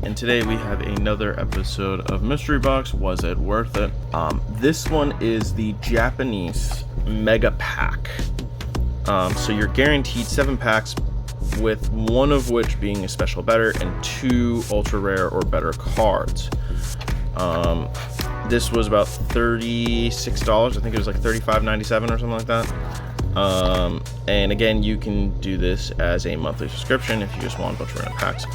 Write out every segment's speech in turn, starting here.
and today we have another episode of Mystery Box. Was it worth it? This one is the Japanese Mega Pack. So you're guaranteed 7 packs, with one of which being a special better and 2 ultra rare or better cards. This was about $36. I think it was like $35.97 or something like that. And again, you can do this as a monthly subscription if you just want a bunch of random packs.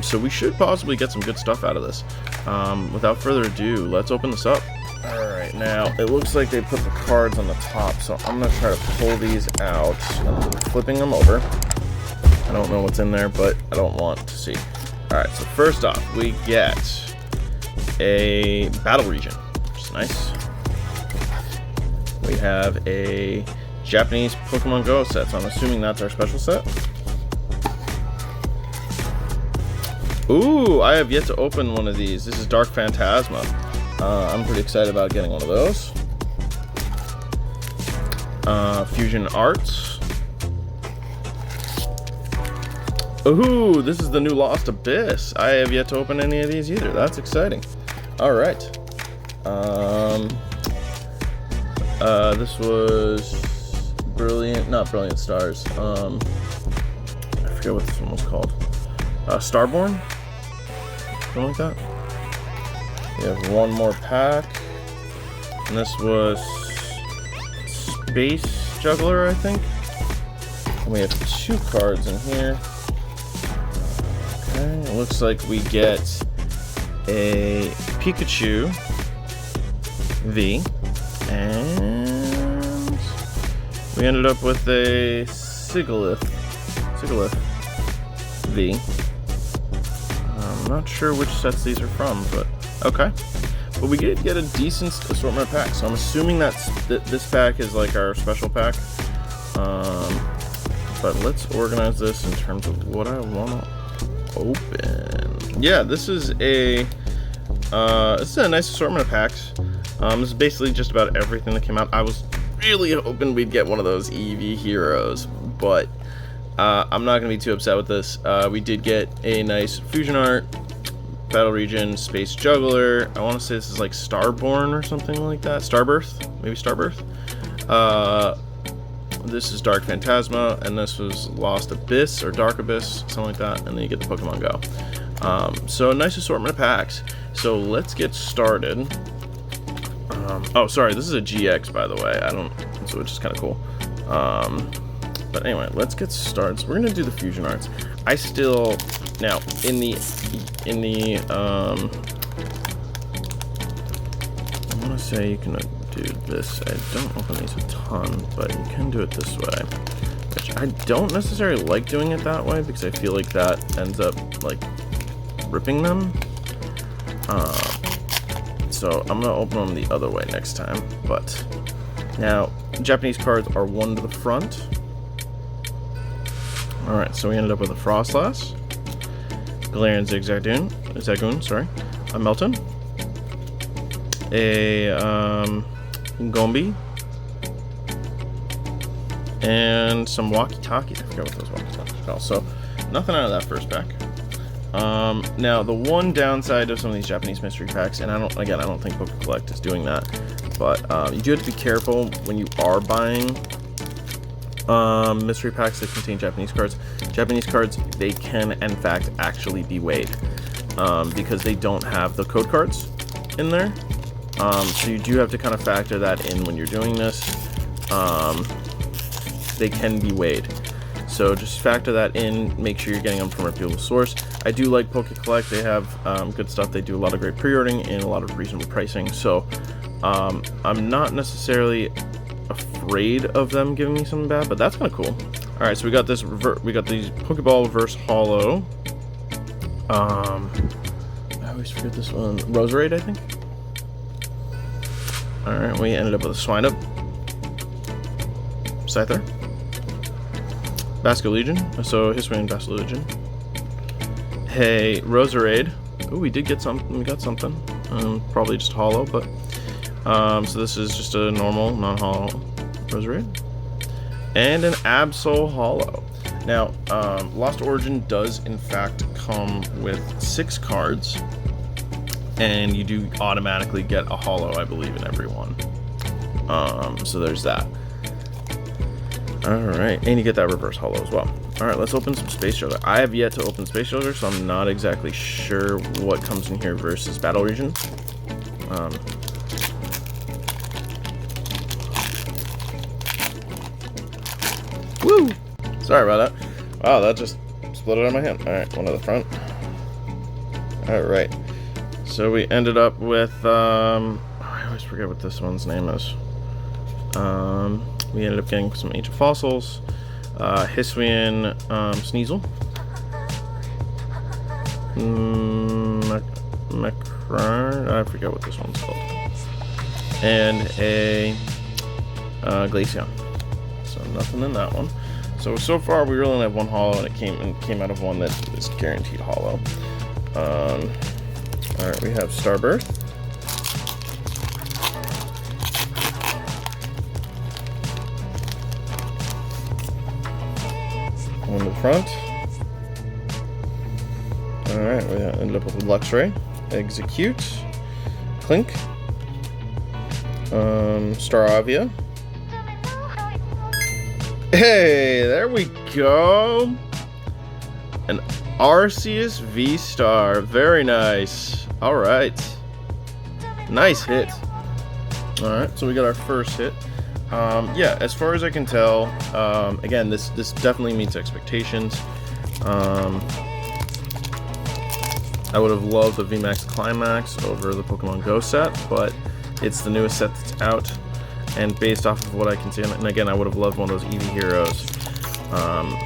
So we should possibly get some good stuff out of this. Without further ado, let's open this up. Alright, now it looks like they put the cards on the top, so I'm going to try to pull these out. I'm flipping them over. I don't know what's in there, but I don't want to see. Alright, so first off, we get a battle region, which is nice. We have a Japanese Pokemon Go set, so I'm assuming that's our special set. Ooh, I have yet to open one of these. This is Dark Phantasma. I'm pretty excited about getting one of those. Fusion Arts. Ooh, this is the new Lost Abyss. I have yet to open any of these either. That's exciting. Alright. This was not Brilliant Stars. I forget what this one was called. Starborn? Something like that. We have one more pack. And this was Space Juggler, I think. And we have 2 cards in here. Okay, it looks like we get a Pikachu V. And we ended up with a Sigilyph V. I'm not sure which sets these are from, but okay. But we did get a decent assortment of packs, so I'm assuming this pack is like our special pack. But let's organize this in terms of what I want to open. Yeah, this is a nice assortment of packs. This is basically just about everything that came out. I was really hoping we'd get one of those EV heroes, but I'm not going to be too upset with this. We did get a nice Fusion Art, Battle Region, Space Juggler. I want to say this is like Starborn or something like that. Starbirth? Maybe Starbirth? This is Dark Phantasma, and this was Lost Abyss or Dark Abyss, something like that, and then you get the Pokemon Go. So a nice assortment of packs. So let's get started. Oh, sorry, this is a GX, by the way. So which is kind of cool. But anyway, let's get started. So we're gonna do the Fusion Arts. Now in the I want to say you can do this. I don't open these a ton, but you can do it this way, which I don't necessarily like doing it that way because I feel like that ends up like ripping them. So I'm gonna open them the other way next time. But now Japanese cards are 1 to the front. Alright, so we ended up with a Frostlass, Galarian Zagoon, sorry, a Melton, a Gombi, and some Walkie-Talkies. I forgot what those Walkie-Talkies are called. So nothing out of that first pack. Now the one downside of some of these Japanese mystery packs, and I don't think Poke Collect is doing that, but you do have to be careful when you are buying mystery packs that contain Japanese cards. Japanese cards, they can in fact actually be weighed because they don't have the code cards in there. So you do have to kind of factor that in when you're doing this. They can be weighed. So just factor that in, make sure you're getting them from a reputable source. I do like Poke Collect. They have good stuff. They do a lot of great pre-ordering and a lot of reasonable pricing. So I'm not necessarily afraid of them giving me something bad, but that's kind of cool. All right, so we got these Pokeball Reverse Hollow. I always forget this one. Roserade, I think. All right, we ended up with a Swinub, Scyther, Basculegion. So Hisuian Basculegion. Hey, Roserade. Oh, we did get something. We got something. Probably just hollow, but so this is just a normal, non-hollow Roserade. And an Absol Hollow. Now, Lost Origin does in fact come with 6 cards, and you do automatically get a holo, I believe, in every one. So there's that. Alright, and you get that reverse holo as well. Alright, let's open some Space Shuttle. I have yet to open Space Shuttle, so I'm not exactly sure what comes in here versus Battle Region. Woo! Sorry about that. Wow, that just exploded out of my hand. Alright, one to the front. Alright. So we ended up with, I always forget what this one's name is. We ended up getting some Ancient Fossils, Hisuian Sneasel, Macron, I forget what this one's called, and a Glaceon. So nothing in that one. So far we really only have one holo, and it came out of one that is guaranteed holo. Alright, we have Starbirth. One to the front. Alright, we ended up with Luxray, Execute, Clink, Staravia. Hey, there we go! An Arceus V-Star, very nice. Alright. Nice hit. Alright, so we got our first hit. Yeah, as far as I can tell, again, this definitely meets expectations. I would have loved the VMAX Climax over the Pokemon Go set, but it's the newest set that's out, and based off of what I can see, and again, I would have loved one of those Eevee Heroes,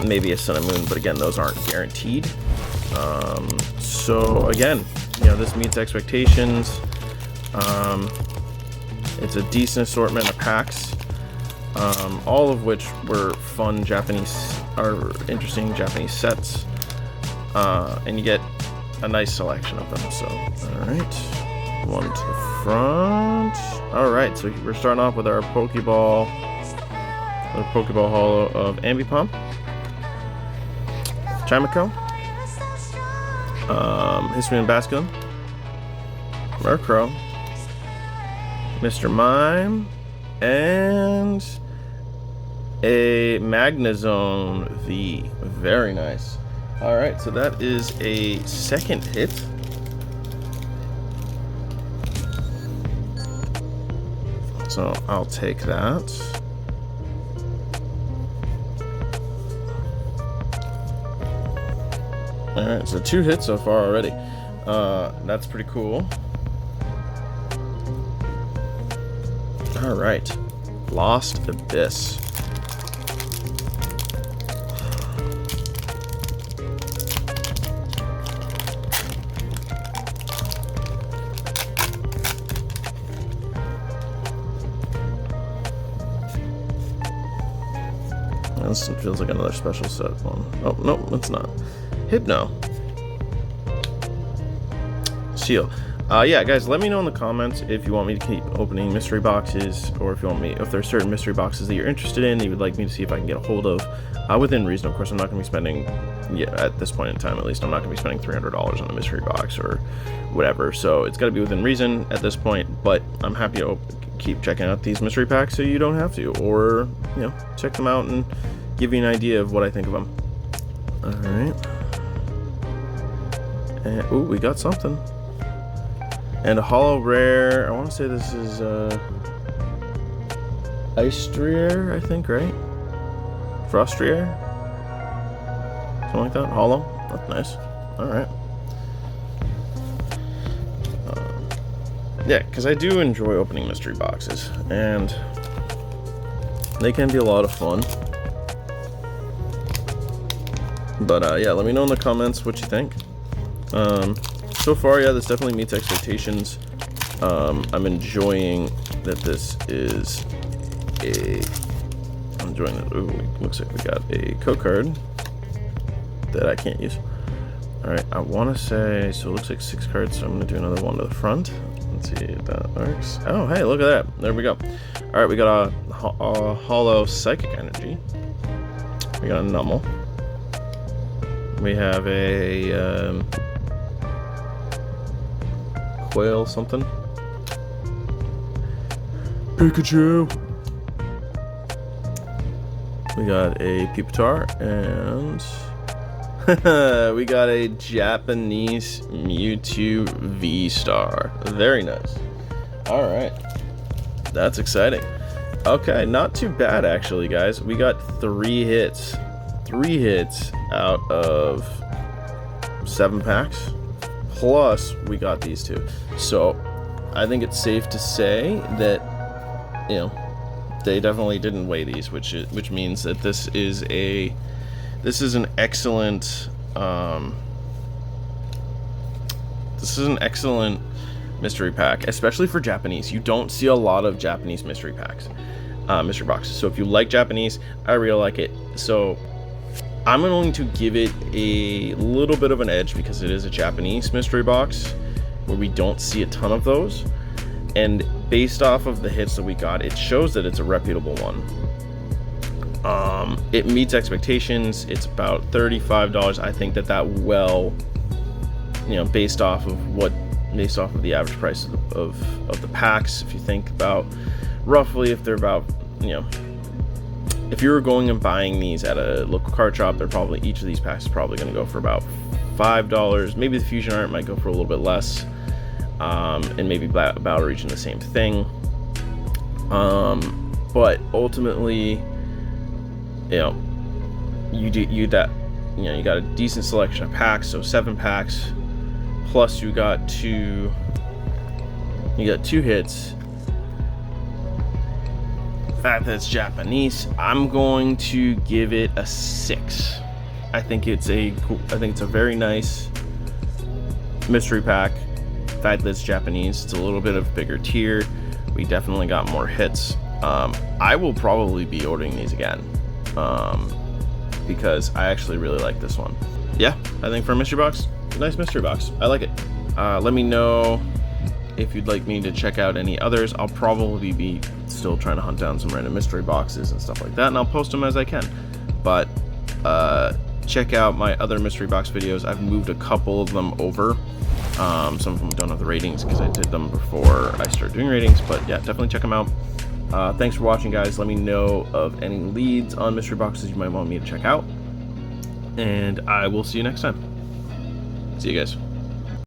maybe a Sun and Moon, but again, those aren't guaranteed. So again, you know, this meets expectations. It's a decent assortment of packs. All of which were fun interesting Japanese sets, and you get a nice selection of them. So, all right, one to the front. All right, so we're starting off with our Pokeball holo of Ambipom, Chimico, Hisuian Basculin, Murkrow, Mr. Mime, and a Magnezone V. Very nice. Alright, so that is a second hit. So I'll take that. Alright, so 2 hits so far already. That's pretty cool. Alright. Lost Abyss. This feels like another special set one. Oh, no, it's not. Hypno. Seal. Yeah, guys, let me know in the comments if you want me to keep opening mystery boxes, or if there's certain mystery boxes that you're interested in that you would like me to see if I can get a hold of. Within reason, of course. I'm not going to be spending, at this point in time at least, I'm not going to be spending $300 on a mystery box or whatever. So it's got to be within reason at this point, but I'm happy to keep checking out these mystery packs so you don't have to, or, check them out and give you an idea of what I think of them. Alright. And, ooh, we got something. And a holo rare, I want to say this is Istrier, I think, right? Frostrier? Something like that. Holo. That's nice. Alright. Yeah, because I do enjoy opening mystery boxes, and they can be a lot of fun. But yeah, let me know in the comments what you think. So far, yeah, this definitely meets expectations. I'm enjoying that this is I'm enjoying it. Ooh, looks like we got a code card that I can't use. Alright, I want to say, so it looks like 6 cards, so I'm going to do another one to the front. Let's see if that works. Oh, hey, look at that. There we go. Alright, we got a holo Psychic Energy. We got a Numel. We have a quail something. Pikachu. We got a Pupitar, and we got a Japanese Mewtwo V-Star. Very nice. Alright. That's exciting. Okay, not too bad actually, guys. We got 3 hits. 3 hits out of 7 packs. Plus, we got these 2. So, I think it's safe to say that, you know, they definitely didn't weigh these, which means that this is an excellent mystery pack, especially for Japanese. You don't see a lot of Japanese mystery packs, mystery boxes. So if you like Japanese, I really like it. So I'm going to give it a little bit of an edge because it is a Japanese mystery box where we don't see a ton of those. And based off of the hits that we got, it shows that it's a reputable one. It meets expectations. It's about $35. I think that well, you know, based off of the average price of the packs. If you think about roughly, if they're about, you know, if you were going and buying these at a local card shop, they're probably, each of these packs is probably going to go for about $5. Maybe the Fusion Art might go for a little bit less. And maybe Battle Region the same thing. But ultimately, you know, you got a decent selection of packs, so 7 packs, plus you got 2 hits. The fact that it's Japanese, I'm going to give it a 6. I think it's a very nice mystery pack. The fact that it's Japanese, it's a little bit of bigger tier. We definitely got more hits. I will probably be ordering these again because I actually really like this one. Yeah, I think for a mystery box, nice mystery box. I like it. Let me know if you'd like me to check out any others. I'll probably be still trying to hunt down some random mystery boxes and stuff like that, and I'll post them as I can. But check out my other mystery box videos. I've moved a couple of them over. Some of them don't have the ratings because I did them before I started doing ratings, but yeah, definitely check them out. Thanks for watching, guys. Let me know of any leads on mystery boxes you might want me to check out, and I will see you next time. See you guys.